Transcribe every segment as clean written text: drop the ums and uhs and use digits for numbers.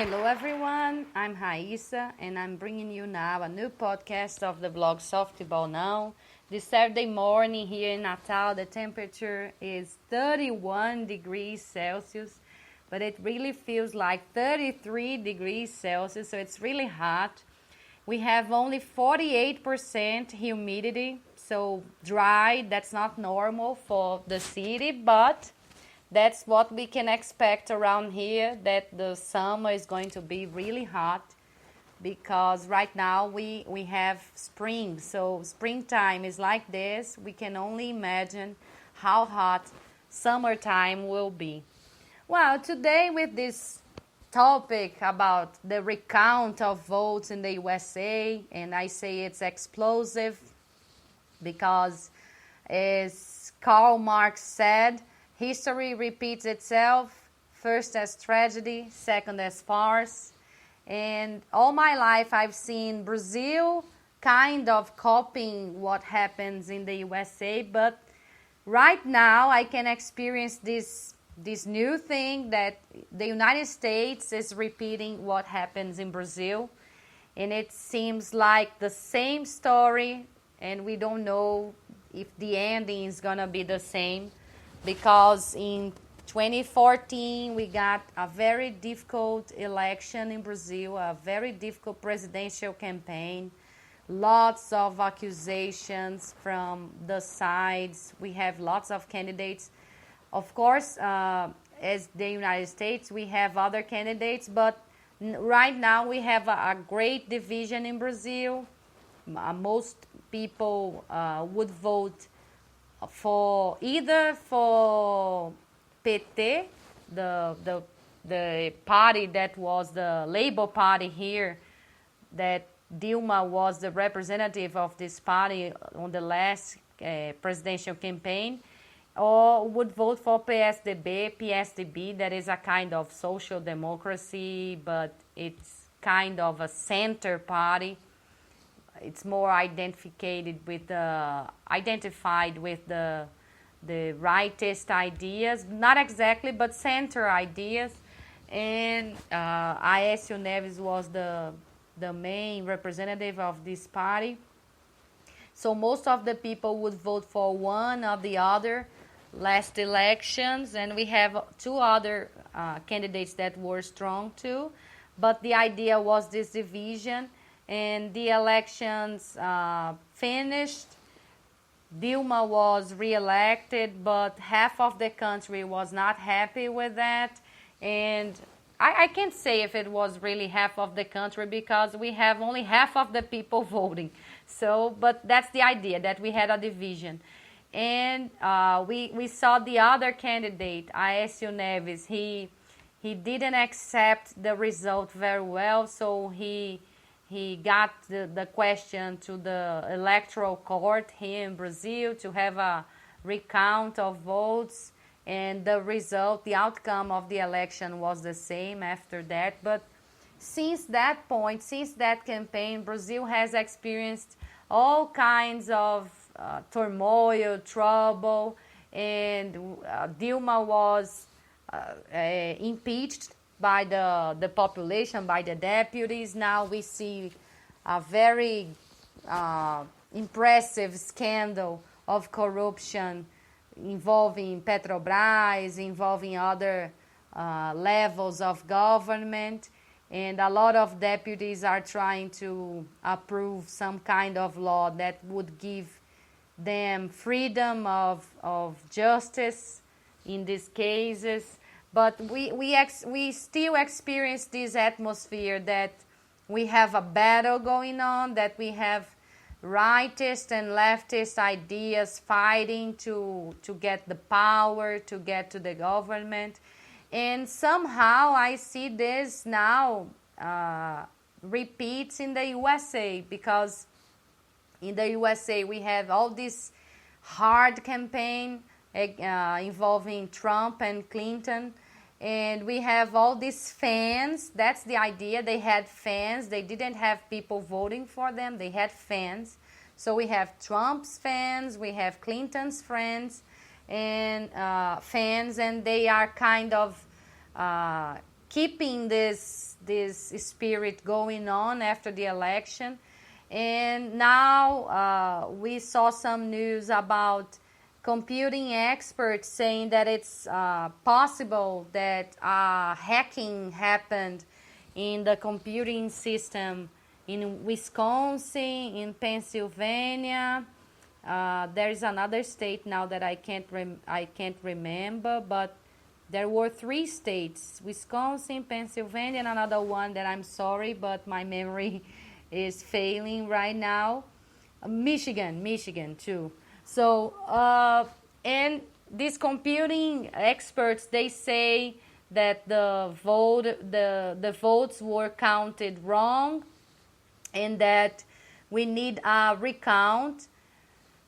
Hello everyone, I'm Raíssa and I'm bringing you now a new podcast of the blog Softball Now. This Saturday morning here in Natal, the temperature is 31 degrees Celsius, but it really feels like 33 degrees Celsius, so it's really hot. We have only 48% humidity, so dry, that's not normal for the city, but that's what we can expect around here, that the summer is going to be really hot because right now we have spring. So springtime is like this. We can only imagine how hot summertime will be. Well, today with this topic about the recount of votes in the USA, and I say it's explosive because as Karl Marx said, history repeats itself, first as tragedy, second as farce. And all my life I've seen Brazil kind of copying what happens in the USA, but right now I can experience this new thing that the United States is repeating what happens in Brazil. And it seems like the same story, and we don't know if the ending is going to be the same. Because in 2014, we got a very difficult election in Brazil, a very difficult presidential campaign, lots of accusations from the sides. We have lots of candidates. Of course, as the United States, we have other candidates, but right now we have a great division in Brazil. Most people would vote for either for PT, the party that was the Labour Party here, that Dilma was the representative of this party on the last presidential campaign, or would vote for PSDB, that is a kind of social democracy, but it's kind of a center party. It's more identified with the rightist ideas, not exactly, but center ideas. And Aécio Neves was the main representative of this party. So most of the people would vote for one or the other last elections, and we have two other candidates that were strong too. But the idea was this division. And the elections finished. Dilma was re-elected, but half of the country was not happy with that. And I can't say if it was really half of the country because we have only half of the people voting. So, but that's the idea, that we had a division. And we saw the other candidate, Aécio Neves. He didn't accept the result very well, so he got the question to the electoral court here in Brazil to have a recount of votes, and the result, the outcome of the election was the same after that. But since that point, since that campaign, Brazil has experienced all kinds of turmoil, trouble, and Dilma was impeached by the population, by the deputies. Now we see a very impressive scandal of corruption involving Petrobras, involving other levels of government, and a lot of deputies are trying to approve some kind of law that would give them freedom of justice in these cases. But we still experience this atmosphere that we have a battle going on, that we have rightist and leftist ideas fighting to get the power, to get to the government. And somehow I see this now repeats in the USA, because in the USA we have all this hard campaign involving Trump and Clinton. And we have all these fans. That's the idea. They had fans. They didn't have people voting for them. They had fans. So we have Trump's fans. We have Clinton's friends and fans. And they are kind of keeping this spirit going on after the election. And now we saw some news about computing experts saying that it's possible that hacking happened in the computing system in Wisconsin, in Pennsylvania. There is another state now that I can't remember, but there were 3 states: Wisconsin, Pennsylvania, and another one that I'm sorry, but my memory is failing right now. Michigan too. So, and these computing experts, they say that the votes were counted wrong, and that we need a recount.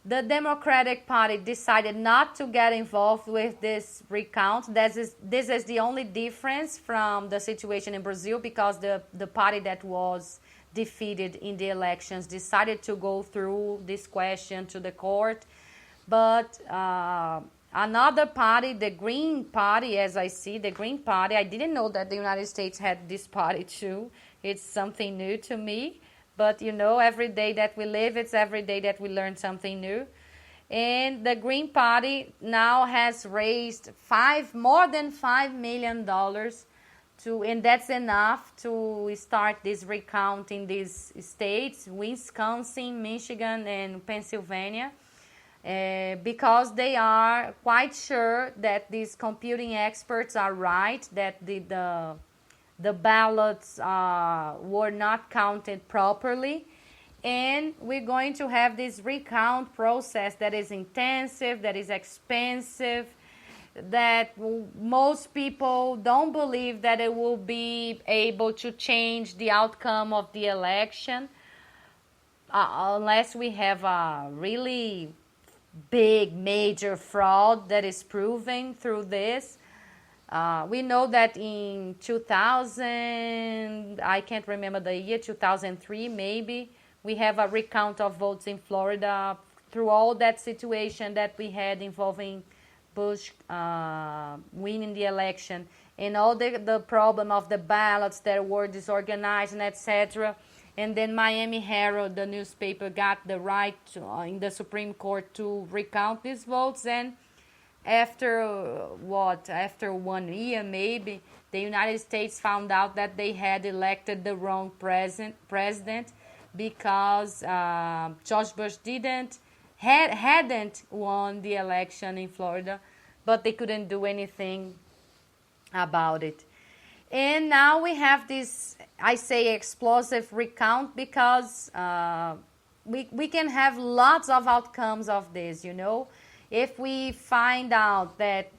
The Democratic Party decided not to get involved with this recount. This is the only difference from the situation in Brazil, because the party that was defeated in the elections decided to go through this question to the court. But another party, the Green Party, as I see, the Green Party, I didn't know that the United States had this party too. It's something new to me. But, you know, every day that we live, it's every day that we learn something new. And the Green Party now has raised more than $5 million and that's enough to start this recount in these states, Wisconsin, Michigan, and Pennsylvania, because they are quite sure that these computing experts are right, that the ballots were not counted properly. And we're going to have this recount process that is intensive, that is expensive, that most people don't believe that it will be able to change the outcome of the election unless we have a really big, major fraud that is proven through this. We know that in 2000, I can't remember the year, 2003 maybe, we have a recount of votes in Florida through all that situation that we had involving Bush winning the election, and all the problem of the ballots that were disorganized and etc. And then Miami Herald, the newspaper, got the right in the Supreme Court to recount these votes. And after 1 year maybe, the United States found out that they had elected the wrong president, because George Bush hadn't won the election in Florida, but they couldn't do anything about it. And now we have this, I say, explosive recount, because we can have lots of outcomes of this, you know. If we find out that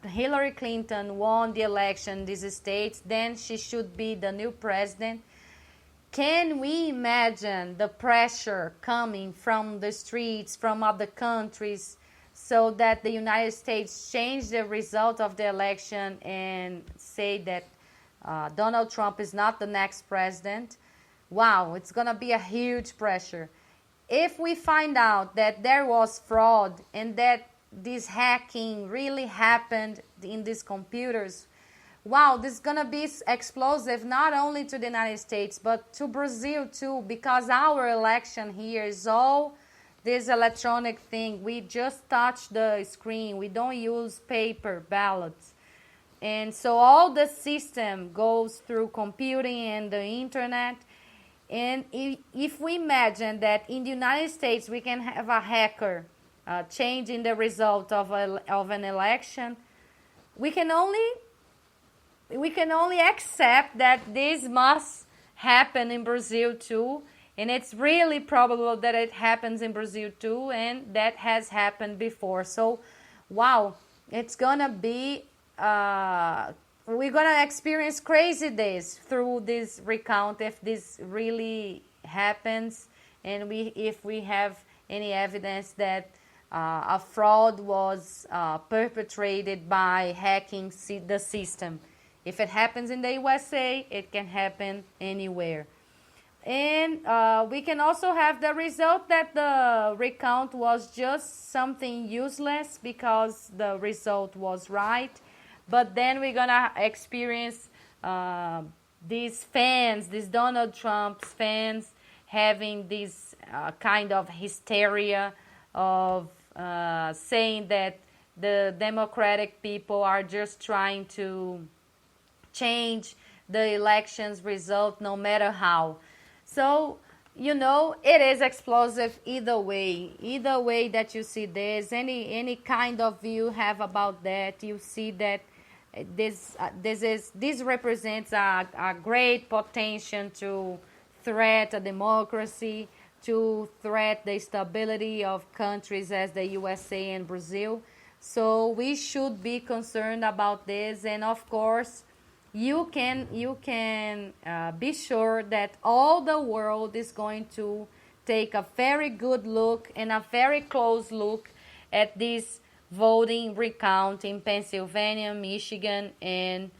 Hillary Clinton won the election in these states, then she should be the new president. Can we imagine the pressure coming from the streets, from other countries, so that the United States change the result of the election and say that Donald Trump is not the next president? Wow, it's going to be a huge pressure. If we find out that there was fraud and that this hacking really happened in these computers, wow, this is going to be explosive not only to the United States, but to Brazil too, because our election here is all this electronic thing. We just touch the screen. We don't use paper ballots. And so all the system goes through computing and the internet. And if we imagine that in the United States we can have a hacker changing the result of an election, we can only accept that this must happen in Brazil too, and it's really probable that it happens in Brazil too, and that has happened before. So, wow, it's gonna be we're gonna experience crazy days through this recount if this really happens, and if we have any evidence that a fraud was perpetrated by hacking the system. If it happens in the USA, it can happen anywhere. And we can also have the result that the recount was just something useless because the result was right. But then we're going to experience these fans, these Donald Trump's fans, having this kind of hysteria of saying that the Democratic people are just trying to change the elections result no matter how. So, it is explosive either way. Either way that you see this, any kind of view you have about that, you see that this represents a great potential to threat a democracy, to threat the stability of countries as the USA and Brazil. So we should be concerned about this, and of course, you can be sure that all the world is going to take a very good look and a very close look at this voting recount in Pennsylvania, Michigan, and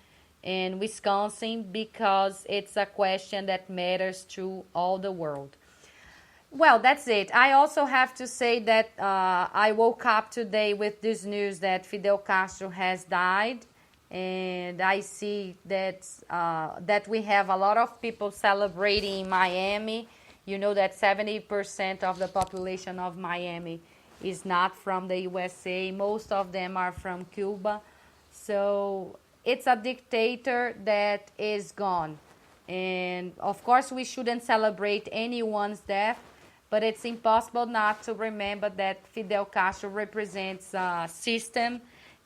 Wisconsin, because it's a question that matters to all the world. Well, that's it. I also have to say that I woke up today with this news that Fidel Castro has died, and I see that we have a lot of people celebrating in Miami. You know that 70% of the population of Miami is not from the USA. Most of them are from Cuba. So it's a dictator that is gone. And of course, we shouldn't celebrate anyone's death, but it's impossible not to remember that Fidel Castro represents a system,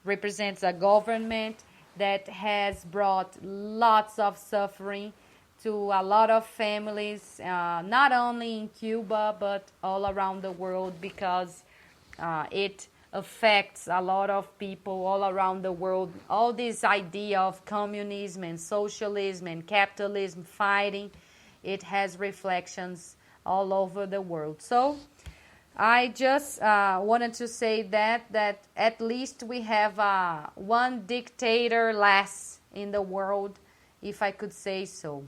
represents a government that has brought lots of suffering to a lot of families, not only in Cuba, but all around the world, because it affects a lot of people all around the world. All this idea of communism and socialism and capitalism fighting, it has reflections all over the world. So I just wanted to say that at least we have one dictator less in the world, if I could say so.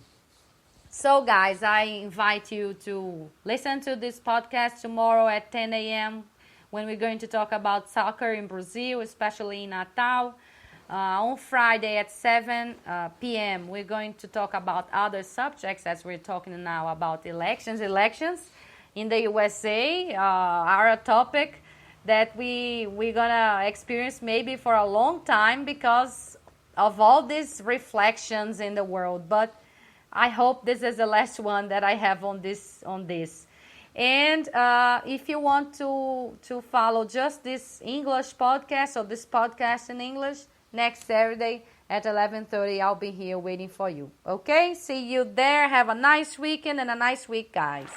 So guys, I invite you to listen to this podcast tomorrow at 10 a.m. when we're going to talk about soccer in Brazil, especially in Natal. On Friday at 7 p.m., we're going to talk about other subjects, as we're talking now about elections. Elections in the USA are a topic that we're going to experience maybe for a long time because of all these reflections in the world. But I hope this is the last one that I have on this. And if you want to follow just this English podcast or this podcast in English, next Saturday at 11:30, I'll be here waiting for you. Okay? See you there. Have a nice weekend and a nice week, guys.